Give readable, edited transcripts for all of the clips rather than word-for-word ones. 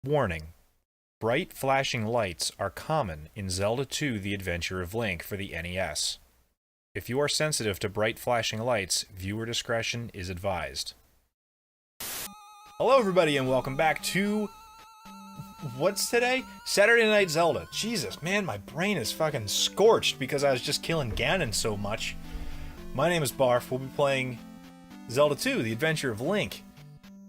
Warning. Bright flashing lights are common in Zelda 2: The Adventure of Link for the NES. If you are sensitive to bright flashing lights, viewer discretion is advised. Hello everybody and welcome back to... What's today? Saturday Night Zelda. Jesus, man, my brain is fucking scorched because I was just killing Ganon so much. My name is Barf. We'll be playing Zelda 2: The Adventure of Link.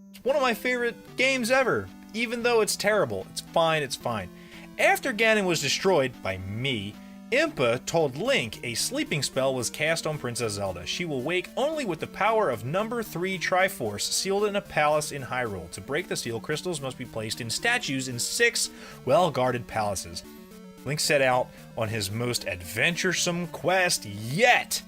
It's one of my favorite games ever. Even though it's terrible, it's fine, it's fine. After Ganon was destroyed by me, Impa told Link a sleeping spell was cast on Princess Zelda. She will wake only with the power of number 3 Triforce sealed in a palace in Hyrule. To break the seal, crystals must be placed in statues in 6 well-guarded palaces. Link set out on his most adventuresome quest yet.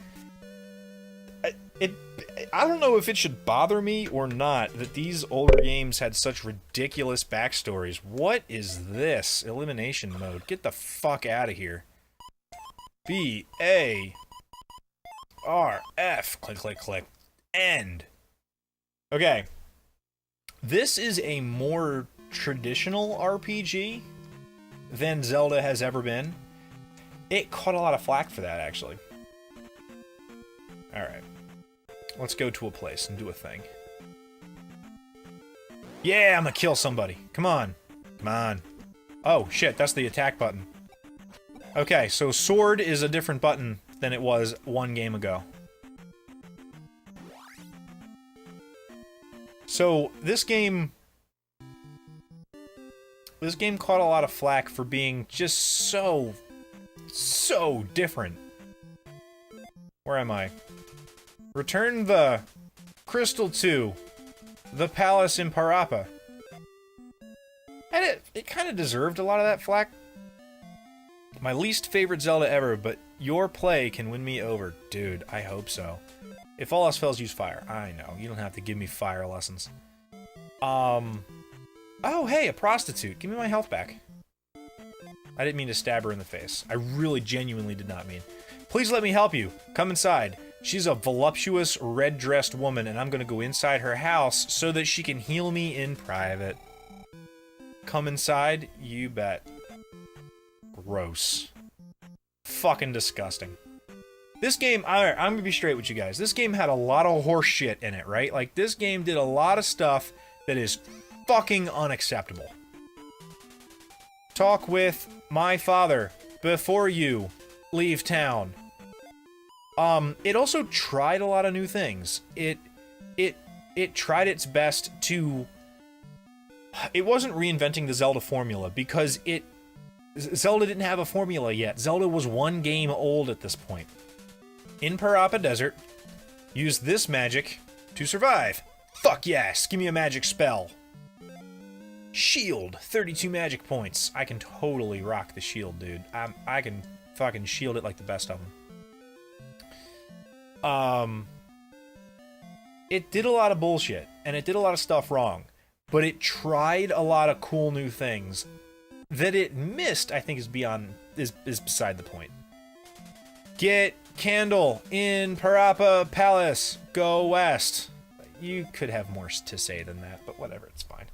I don't know if it should bother me or not that these older games had such ridiculous backstories. What is this? Elimination mode. Get the fuck out of here. B, A, R, F. Click, click, click. End. Okay. This is a more traditional RPG than Zelda has ever been. It caught a lot of flack for that, actually. Alright. Let's go to a place and do a thing. Yeah, I'm gonna kill somebody. Come on. Come on. Oh, shit, that's the attack button. Okay, so sword is a different button than it was one game ago. So, this game caught a lot of flack for being just so different. Where am I? Return the crystal to the palace in Parappa. And it kind of deserved a lot of that flack. My least favorite Zelda ever, but your play can win me over. Dude, I hope so. If all else fails, use fire. I know, you don't have to give me fire lessons. Oh, hey, a prostitute. Give me my health back. I didn't mean to stab her in the face. I really genuinely did not mean. Please let me help you. Come inside. She's a voluptuous, red-dressed woman, and I'm gonna go inside her house so that she can heal me in private. Come inside? You bet. Gross. Fucking disgusting. This game, I'm gonna be straight with you guys. This game had a lot of horse shit in it, right? Like, this game did a lot of stuff that is fucking unacceptable. Talk with my father before you leave town. It also tried a lot of new things. It tried its best to... It wasn't reinventing the Zelda formula, because Zelda didn't have a formula yet. Zelda was one game old at this point. In Parappa Desert, use this magic to survive. Fuck yes! Give me a magic spell. Shield, 32 magic points. I can totally rock the shield, dude. I can fucking shield it like the best of them. It did a lot of bullshit, and it did a lot of stuff wrong, but it tried a lot of cool new things. That it missed, I think, is beside the point. Get Candle in Parappa Palace. Go west. You could have more to say than that, but whatever, it's fine.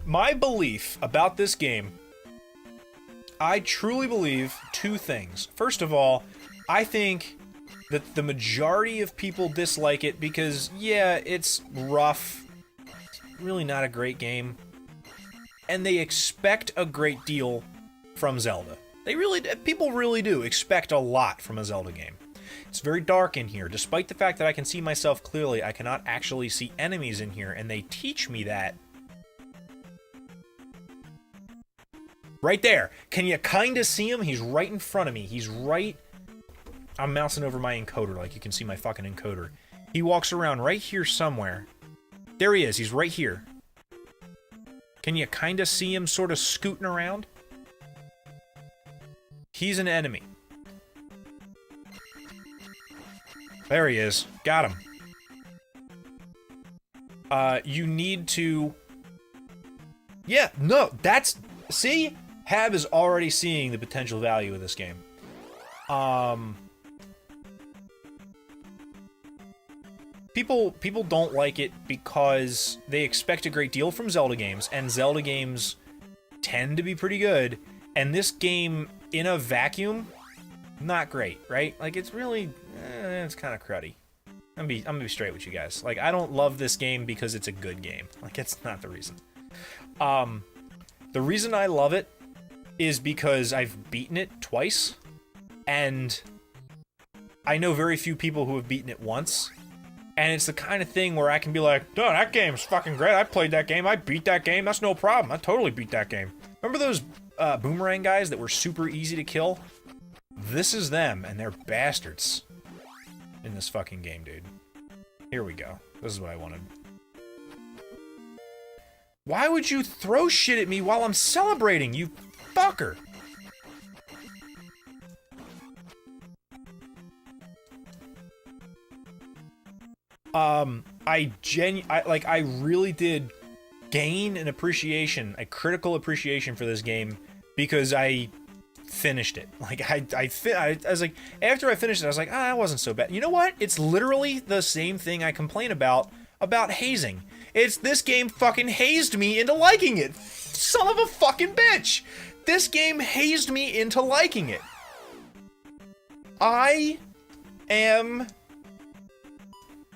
My belief about this game, I truly believe two things. First of all, I think that the majority of people dislike it because, yeah, it's rough. It's really not a great game. And they expect a great deal from Zelda. People really do expect a lot from a Zelda game. It's very dark in here. Despite the fact that I can see myself clearly, I cannot actually see enemies in here, and they teach me that. Right there. Can you kinda see him? He's right in front of me. He's right... I'm mousing over my encoder like you can see my fucking encoder. He walks around right here somewhere. There he is. He's right here. Can you kinda see him sort of scooting around? He's an enemy. There he is. Got him. You need to... Yeah, no, that's... See? Hab is already seeing the potential value of this game. people don't like it because they expect a great deal from Zelda games, and Zelda games tend to be pretty good, and this game, in a vacuum, not great, right? Like, it's really, it's kind of cruddy. I'm gonna be straight with you guys. Like, I don't love this game because it's a good game. Like, it's not the reason. The reason I love it is because I've beaten it twice, and I know very few people who have beaten it once, and it's the kind of thing where I can be like, dude, that game's fucking great, I played that game, I beat that game, that's no problem, I totally beat that game. Remember those boomerang guys that were super easy to kill? This is them, and they're bastards in this fucking game, dude. Here we go. This is what I wanted. Why would you throw shit at me while I'm celebrating, you fucker? I really did gain an appreciation, a critical appreciation for this game because I finished it. Like, I was like, after I finished it, I was like, ah, it wasn't so bad. You know what? It's literally the same thing I complain about hazing. It's this game fucking hazed me into liking it. Son of a fucking bitch. This game hazed me into liking it. I am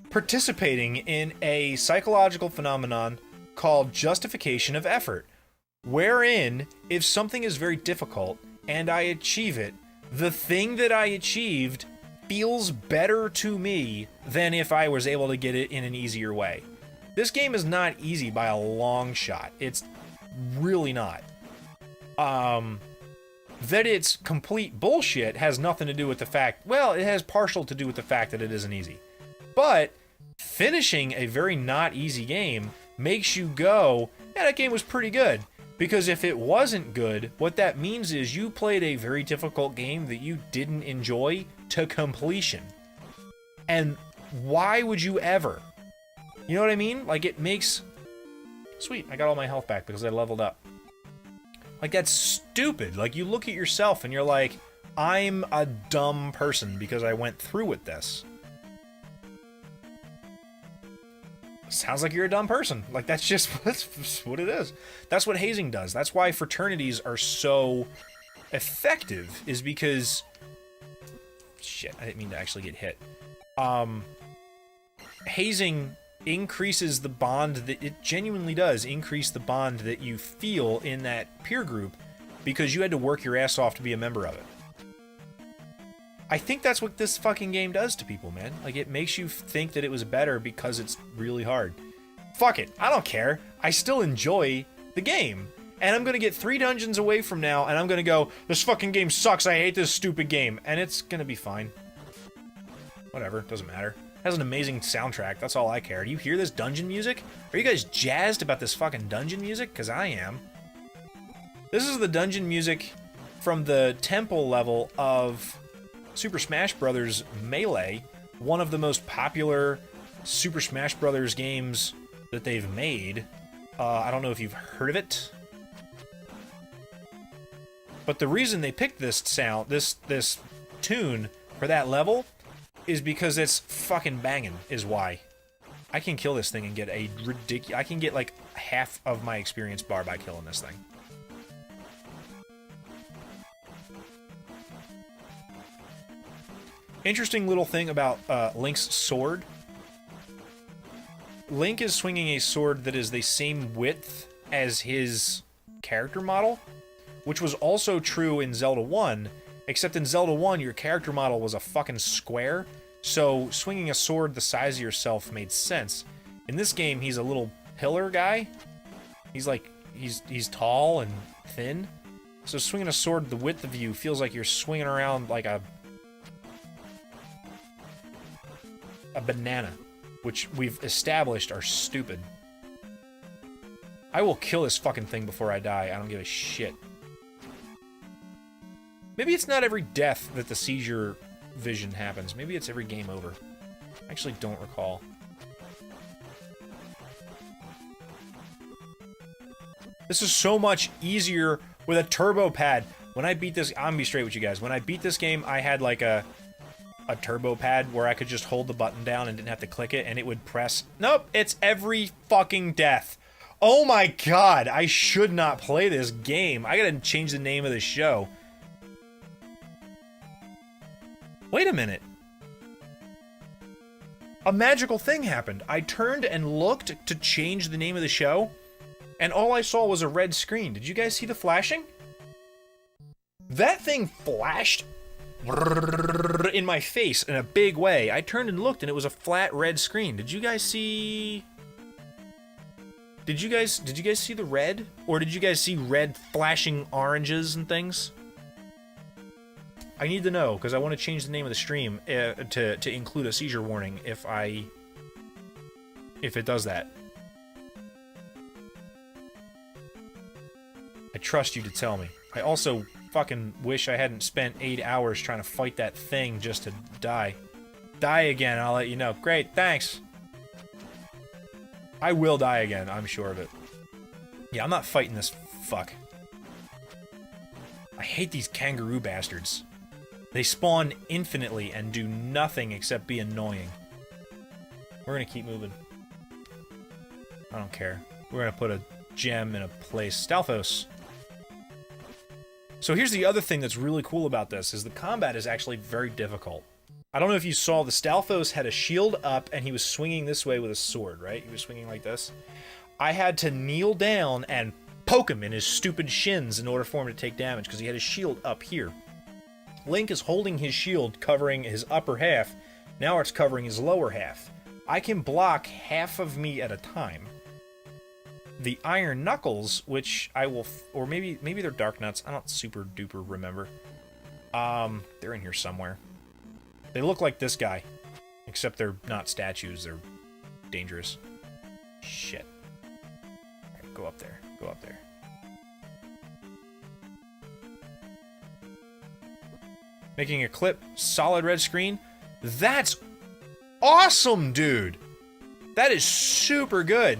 participating in a psychological phenomenon called justification of effort, wherein if something is very difficult and I achieve it, the thing that I achieved feels better to me than if I was able to get it in an easier way. This game is not easy by a long shot. It's really not. That it's complete bullshit has nothing to do with the fact, well, it has partial to do with the fact that it isn't easy. But finishing a very not easy game makes you go, yeah, that game was pretty good. Because if it wasn't good, what that means is you played a very difficult game that you didn't enjoy to completion. And why would you ever? You know what I mean? Like, it makes... Sweet, I got all my health back because I leveled up. Like, that's stupid. Like, you look at yourself and you're like, I'm a dumb person because I went through with this. Sounds like you're a dumb person. Like, that's just what it is. That's what hazing does. That's why fraternities are so effective, is because... Shit, I didn't mean to actually get hit. Hazing increases the bond that it genuinely does increase the bond that you feel in that peer group because you had to work your ass off to be a member of it. I think that's what this fucking game does to people, man. Like, it makes you think that it was better because it's really hard. Fuck it. I don't care. I still enjoy the game. And I'm gonna get 3 dungeons away from now, and I'm gonna go, this fucking game sucks, I hate this stupid game. And it's gonna be fine. Whatever, doesn't matter. It has an amazing soundtrack, that's all I care. Do you hear this dungeon music? Are you guys jazzed about this fucking dungeon music? Because I am. This is the dungeon music from the temple level of Super Smash Bros. Melee, one of the most popular Super Smash Bros. Games that they've made. I don't know if you've heard of it. But the reason they picked this sound, this tune for that level is because it's fucking banging, is why. I can kill this thing and get a ridiculous... I can get like half of my experience bar by killing this thing. Interesting little thing about Link's sword. Link is swinging a sword that is the same width as his character model, which was also true in Zelda 1, except in Zelda 1, your character model was a fucking square, so swinging a sword the size of yourself made sense. In this game, he's a little pillar guy. He's like, he's tall and thin, so swinging a sword the width of you feels like you're swinging around like a banana, which we've established are stupid. I will kill this fucking thing before I die. I don't give a shit. Maybe it's not every death that the seizure vision happens. Maybe it's every game over. I actually don't recall. This is so much easier with a turbo pad. When I beat this, I'm gonna be straight with you guys. When I beat this game, I had like a a turbo pad where I could just hold the button down and didn't have to click it and it would press. Nope, it's every fucking death. Oh my god, I should not play this game. I gotta change the name of the show. Wait a minute. A magical thing happened. I turned and looked to change the name of the show, and all I saw was a red screen. Did you guys see the flashing? That thing flashed in my face in a big way. I turned and looked, and it was a flat red screen. Did you guys see... Did you guys see the red? Or did you guys see red flashing oranges and things? I need to know, because I want to change the name of the stream to include a seizure warning if it does that. I trust you to tell me. I also fucking wish I hadn't spent 8 hours trying to fight that thing just to die. Die again, I'll let you know. Great, thanks. I will die again, I'm sure of it. Yeah, I'm not fighting this fuck. I hate these kangaroo bastards. They spawn infinitely and do nothing except be annoying. We're gonna keep moving. I don't care. We're gonna put a gem in a place. Stalfos. So here's the other thing that's really cool about this, is the combat is actually very difficult. I don't know if you saw, the Stalfos had a shield up and he was swinging this way with a sword, right? He was swinging like this. I had to kneel down and poke him in his stupid shins in order for him to take damage, because he had his shield up here. Link is holding his shield covering his upper half. Now it's covering his lower half. I can block half of me at a time. The Iron Knuckles, which I will... or maybe they're Dark Nuts. I don't super duper remember. They're in here somewhere. They look like this guy. Except they're not statues. They're dangerous. Shit. Right, go up there. Go up there. Making a clip, solid red screen. That's awesome, dude! That is super good.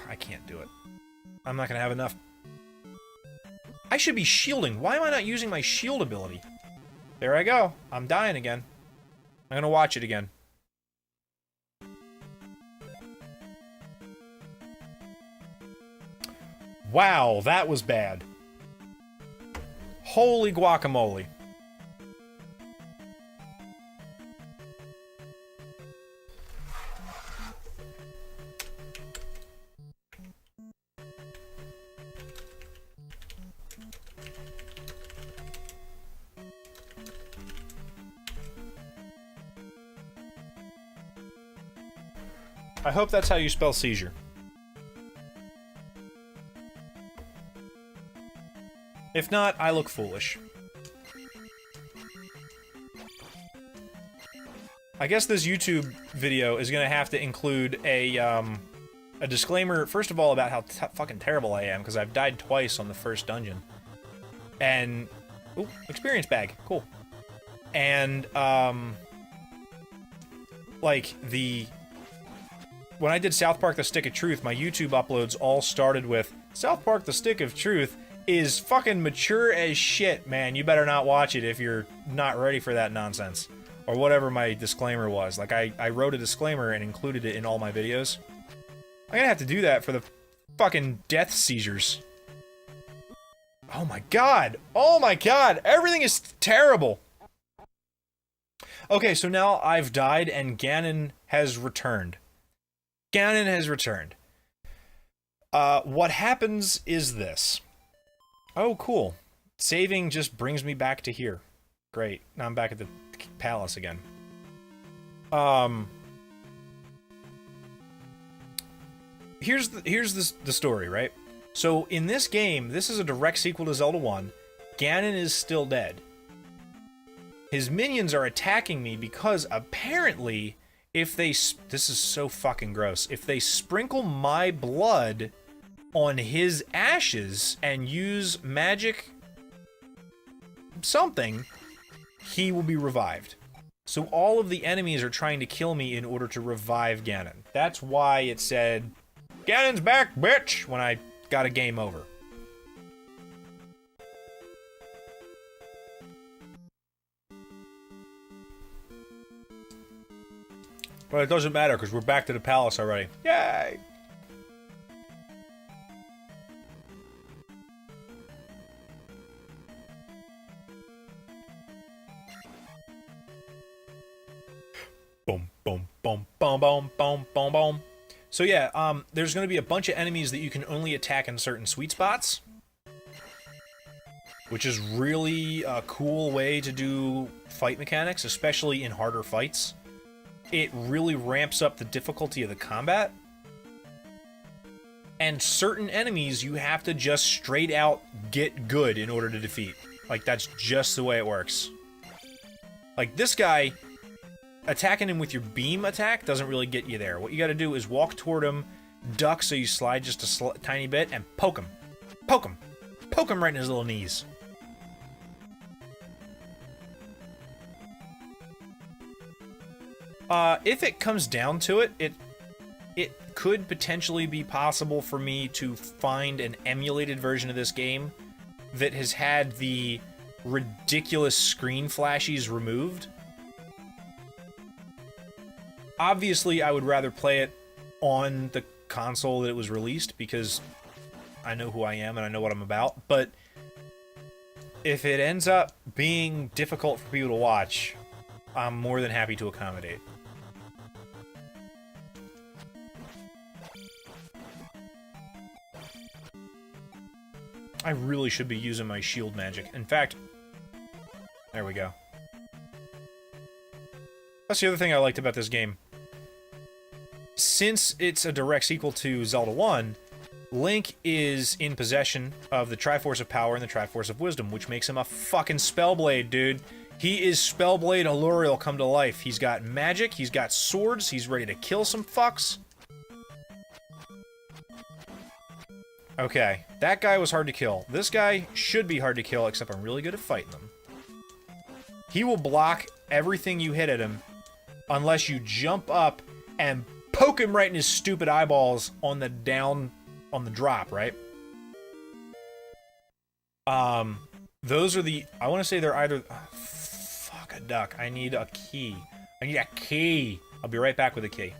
I can't do it. I'm not gonna have enough. I should be shielding. Why am I not using my shield ability? There I go. I'm dying again. I'm gonna watch it again. Wow, that was bad. Holy guacamole. I hope that's how you spell seizure. If not, I look foolish. I guess this YouTube video is gonna have to include a disclaimer, first of all, about how fucking terrible I am, because I've died twice on the first dungeon. And... ooh, experience bag. Cool. And, like, when I did South Park The Stick of Truth, my YouTube uploads all started with, South Park The Stick of Truth is fucking mature as shit, man. You better not watch it if you're not ready for that nonsense. Or whatever my disclaimer was. Like, I wrote a disclaimer and included it in all my videos. I'm gonna have to do that for the fucking death seizures. Oh my god! Oh my god! Everything is terrible! Okay, so now I've died and Ganon has returned. Ganon has returned. What happens is this. Oh, cool. Saving just brings me back to here. Great. Now I'm back at the palace again. Here's the story, right? So in this game, this is a direct sequel to Zelda 1. Ganon is still dead. His minions are attacking me because apparently, if they... this is so fucking gross. If they sprinkle my blood on his ashes and use magic something, he will be revived. So all of the enemies are trying to kill me in order to revive Ganon. That's why it said, Ganon's back, bitch, when I got a game over. But it doesn't matter, because we're back to the palace already. Yay! Boom, boom, boom, boom, boom, boom, boom, boom. So yeah, there's going to be a bunch of enemies that you can only attack in certain sweet spots, which is really a cool way to do fight mechanics, especially in harder fights. It really ramps up the difficulty of the combat. And certain enemies you have to just straight out get good in order to defeat. Like, that's just the way it works. Like, this guy, attacking him with your beam attack doesn't really get you there. What you gotta do is walk toward him, duck so you slide just a tiny bit, and poke him. Poke him. Poke him right in his little knees. If it comes down to it, it could potentially be possible for me to find an emulated version of this game that has had the ridiculous screen flashies removed. Obviously, I would rather play it on the console that it was released, because I know who I am and I know what I'm about, but if it ends up being difficult for people to watch, I'm more than happy to accommodate. I really should be using my shield magic. In fact, there we go. That's the other thing I liked about this game. Since it's a direct sequel to Zelda 1, Link is in possession of the Triforce of Power and the Triforce of Wisdom, which makes him a fucking Spellblade, dude. He is Spellblade Aluriel come to life. He's got magic, he's got swords, he's ready to kill some fucks. Okay, that guy was hard to kill. This guy should be hard to kill, except I'm really good at fighting them. He will block everything you hit at him, unless you jump up and poke him right in his stupid eyeballs on the drop, right? Those are the, I want to say they're either, oh, fuck a duck, I need a key. I need a key. I'll be right back with a key.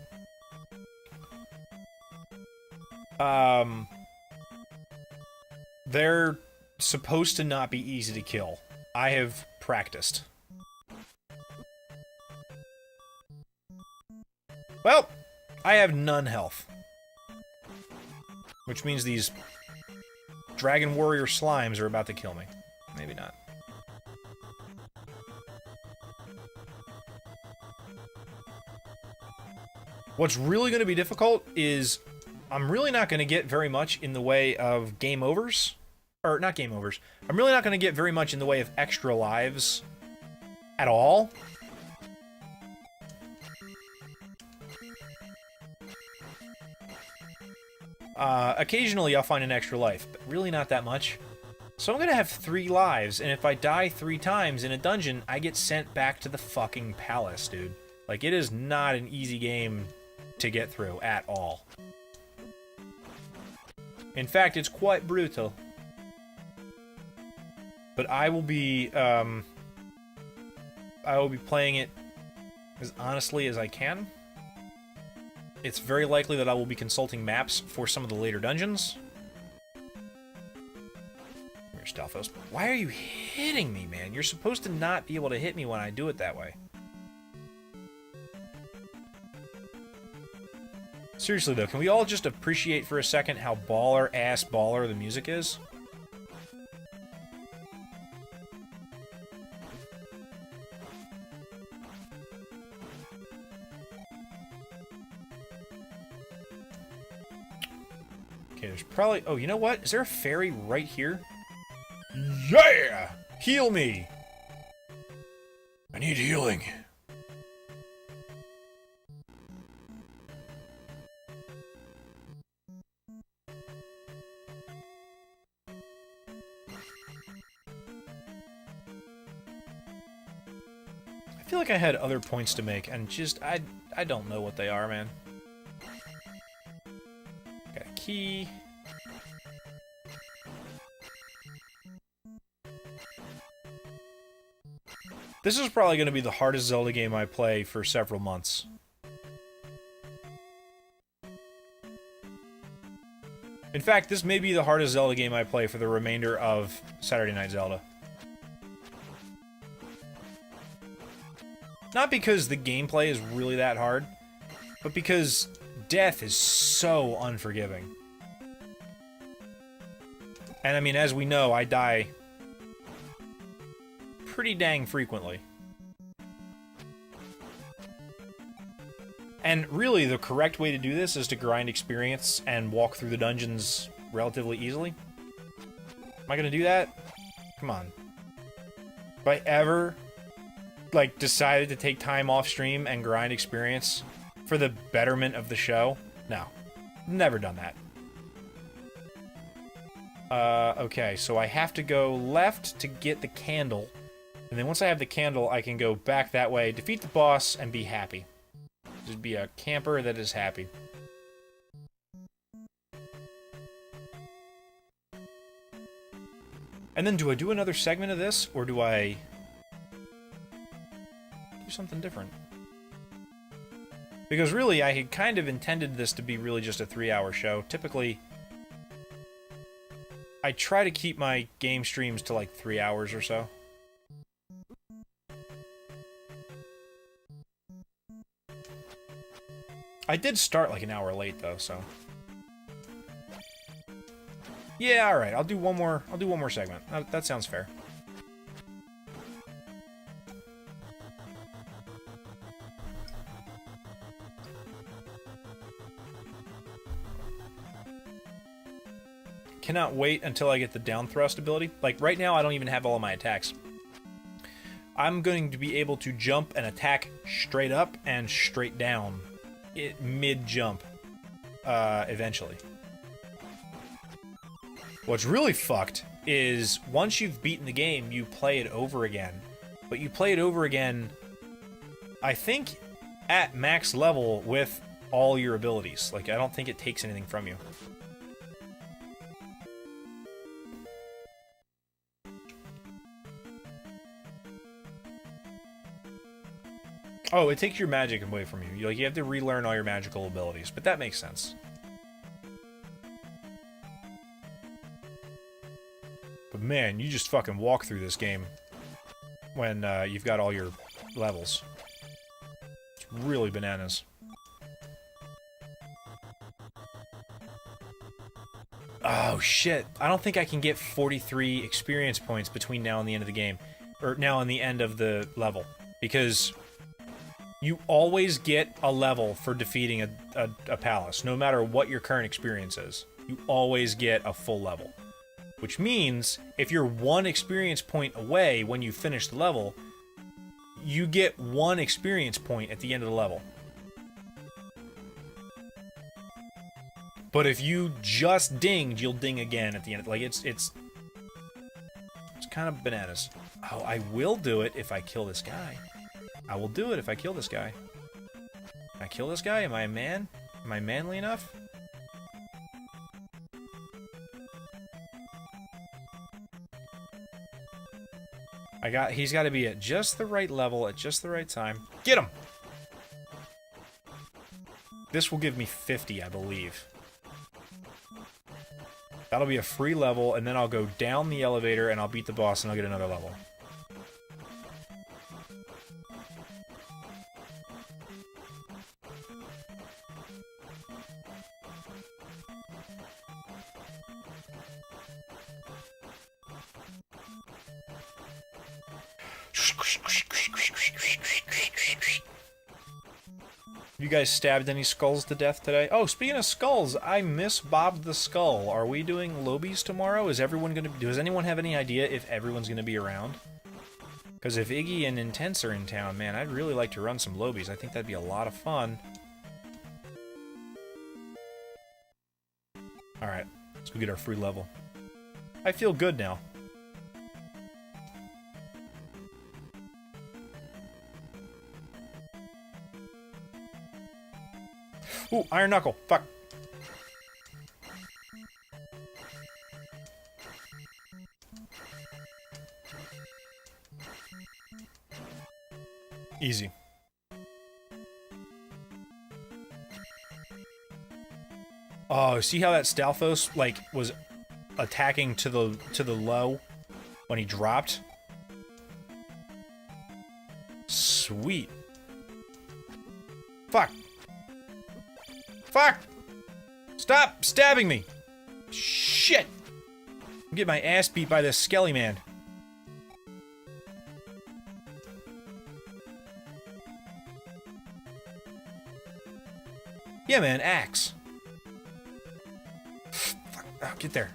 They're supposed to not be easy to kill. I have practiced. Well, I have none health. Which means these Dragon Warrior slimes are about to kill me. Maybe not. What's really going to be difficult is I'm really not going to get very much in the way of game overs. Or, not game overs. I'm really not going to get very much in the way of extra lives at all. Occasionally I'll find an extra life, but really not that much. So I'm going to have 3 lives, and if I die 3 times in a dungeon, I get sent back to the fucking palace, dude. Like, it is not an easy game to get through at all. In fact, it's quite brutal. But I will be playing it as honestly as I can. It's very likely that I will be consulting maps for some of the later dungeons. Here's Stalfos. Why are you hitting me, man? You're supposed to not be able to hit me when I do it that way. Seriously, though, can we all just appreciate for a second how baller-ass baller the music is? Okay, there's probably... Oh, you know what? Is there a fairy right here? Yeah! Heal me! I need healing. I feel like I had other points to make, and just, I don't know what they are, man. Got a key. This is probably going to be the hardest Zelda game I play for several months. In fact, this may be the hardest Zelda game I play for the remainder of Saturday Night Zelda. Not because the gameplay is really that hard, but because death is so unforgiving. And I mean, as we know, I die pretty dang frequently. And really, the correct way to do this is to grind experience and walk through the dungeons relatively easily. Am I gonna do that? Come on. If I ever, like, decided to take time off stream and grind experience for the betterment of the show, no. Never done that. Okay, so I have to go left to get the candle. And then once I have the candle, I can go back that way, defeat the boss, and be happy. Just be a camper that is happy. And then do I do another segment of this, or do I do something different? Because really, I had kind of intended this to be really just a 3-hour show. Typically, I try to keep my game streams to like 3 hours or so. I did start like an hour late though, so. Yeah, all right. I'll do one more segment. That sounds fair. Cannot wait until I get the down thrust ability. Like right now, I don't even have all of my attacks. I'm going to be able to jump and attack straight up and straight down. Mid-jump, eventually. What's really fucked is once you've beaten the game, you play it over again. But you play it over again, I think, at max level with all your abilities. Like, I don't think it takes anything from you. Oh, it takes your magic away from you. Like, you have to relearn all your magical abilities, but that makes sense. But man, you just fucking walk through this game when you've got all your levels. It's really bananas. Oh shit, I don't think I can get 43 experience points between now and the end of the game. Or now and the end of the level. Because you always get a level for defeating a palace, no matter what your current experience is. You always get a full level. Which means, if you're 1 experience point away when you finish the level, you get 1 experience point at the end of the level. But if you just dinged, you'll ding again at the end. Like, it's kind of bananas. Oh, I will do it if I kill this guy. I will do it if I kill this guy. Can I kill this guy? Am I a man? Am I manly enough? He's got to be at just the right level at just the right time. Get him! This will give me 50, I believe. That'll be a free level, and then I'll go down the elevator and I'll beat the boss and I'll get another level. You guys stabbed any skulls to death today? Oh, speaking of skulls, I miss Bob the Skull. Are we doing Lobies tomorrow? Is everyone gonna... Does anyone have any idea if everyone's gonna be around? Because if Iggy and Intense are in town, man, I'd really like to run some Lobies. I think that'd be a lot of fun. Alright, let's go get our free level. I feel good now. Ooh, Iron Knuckle. Fuck. Easy. Oh, see how that Stalfos, like, was attacking to the low when he dropped? Sweet. Fuck. Fuck! Stop stabbing me! Shit! I'm getting my ass beat by this skelly man. Yeah, man, axe. Fuck. Oh, get there.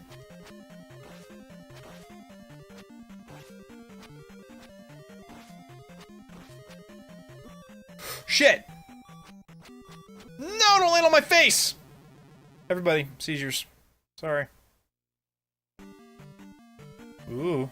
Shit! No, don't land on my face! Everybody, seizures. Sorry. Ooh.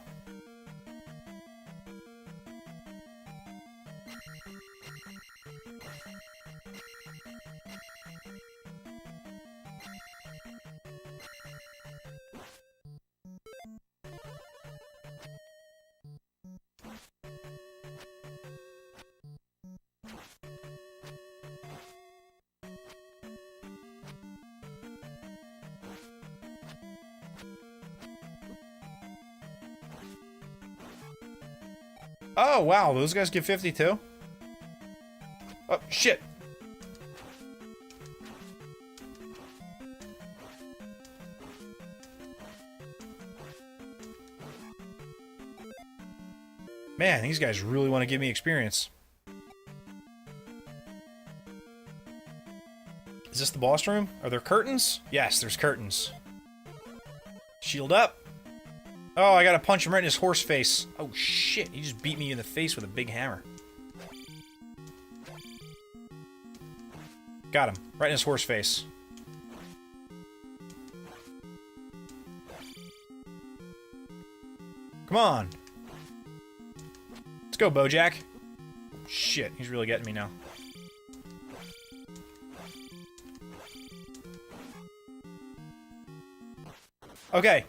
Oh, wow, those guys get 50 too? Oh, shit. Man, these guys really want to give me experience. Is this the boss room? Are there curtains? Yes, there's curtains. Shield up. Oh, I gotta punch him right in his horse face. Oh shit, he just beat me in the face with a big hammer. Got him, right in his horse face. Come on. Let's go, Bojack. Oh, shit, he's really getting me now. Okay.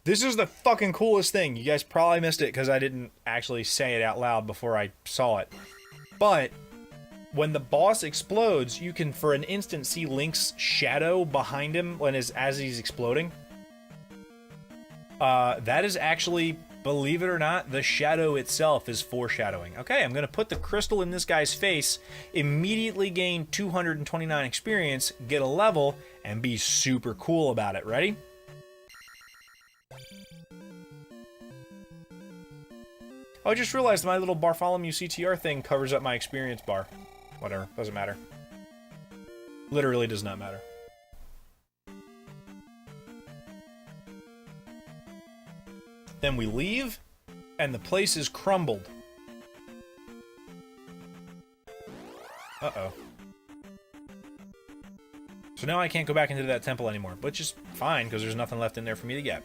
This is the fucking coolest thing. You guys probably missed it because I didn't actually say it out loud before I saw it. But when the boss explodes, you can for an instant see Link's shadow behind him as he's exploding. That is actually, believe it or not, the shadow itself is foreshadowing. Okay, I'm gonna put the crystal in this guy's face, immediately gain 229 experience, get a level, and be super cool about it. Ready? Oh, I just realized my little Bartholomew CTR thing covers up my experience bar. Whatever, doesn't matter. Literally does not matter. Then we leave, and the place is crumbled. Uh-oh. So now I can't go back into that temple anymore, which is fine, because there's nothing left in there for me to get.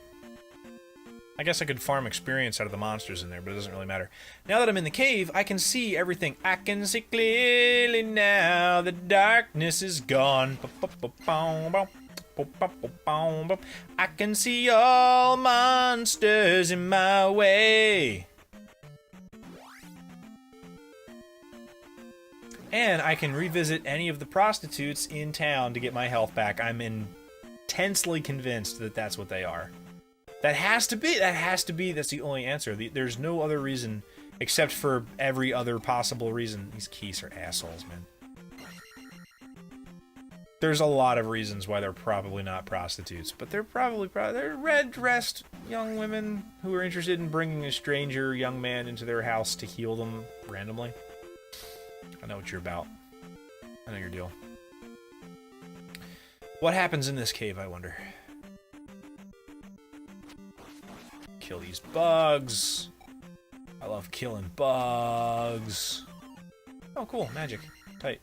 I guess I could farm experience out of the monsters in there, but it doesn't really matter. Now that I'm in the cave, I can see everything. I can see clearly now. The darkness is gone. I can see all monsters in my way. And I can revisit any of the prostitutes in town to get my health back. I'm intensely convinced that that's what they are. That has to be, that's the only answer. There's no other reason, except for every other possible reason. These keys are assholes, man. There's a lot of reasons why they're probably not prostitutes, but they're they're red-dressed young women who are interested in bringing a stranger young man into their house to heal them randomly. I know what you're about. I know your deal. What happens in this cave, I wonder? Kill these bugs. I love killing bugs. Oh, cool. Magic. Tight.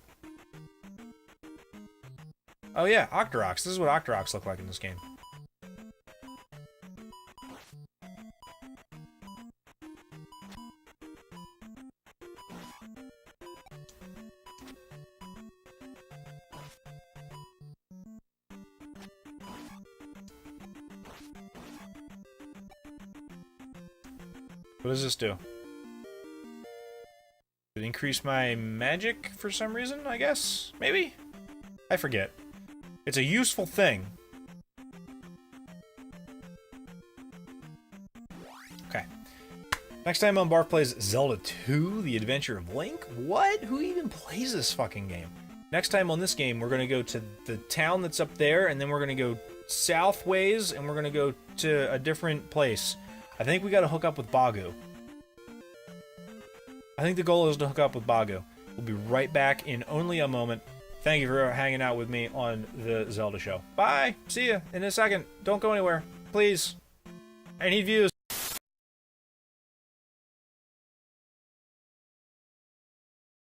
Oh, yeah. Octoroks. This is what Octoroks look like in this game. What does this do? It increase my magic for some reason, I guess? Maybe? I forget. It's a useful thing. Okay. Next time on Barf plays Zelda 2, The Adventure of Link? What? Who even plays this fucking game? Next time on this game, we're going to go to the town that's up there, and then we're going to go southways, and we're going to go to a different place. I think we got to hook up with Bagu. I think the goal is to hook up with Bagu. We'll be right back in only a moment. Thank you for hanging out with me on the Zelda show. Bye! See ya in a second. Don't go anywhere. Please. I need views.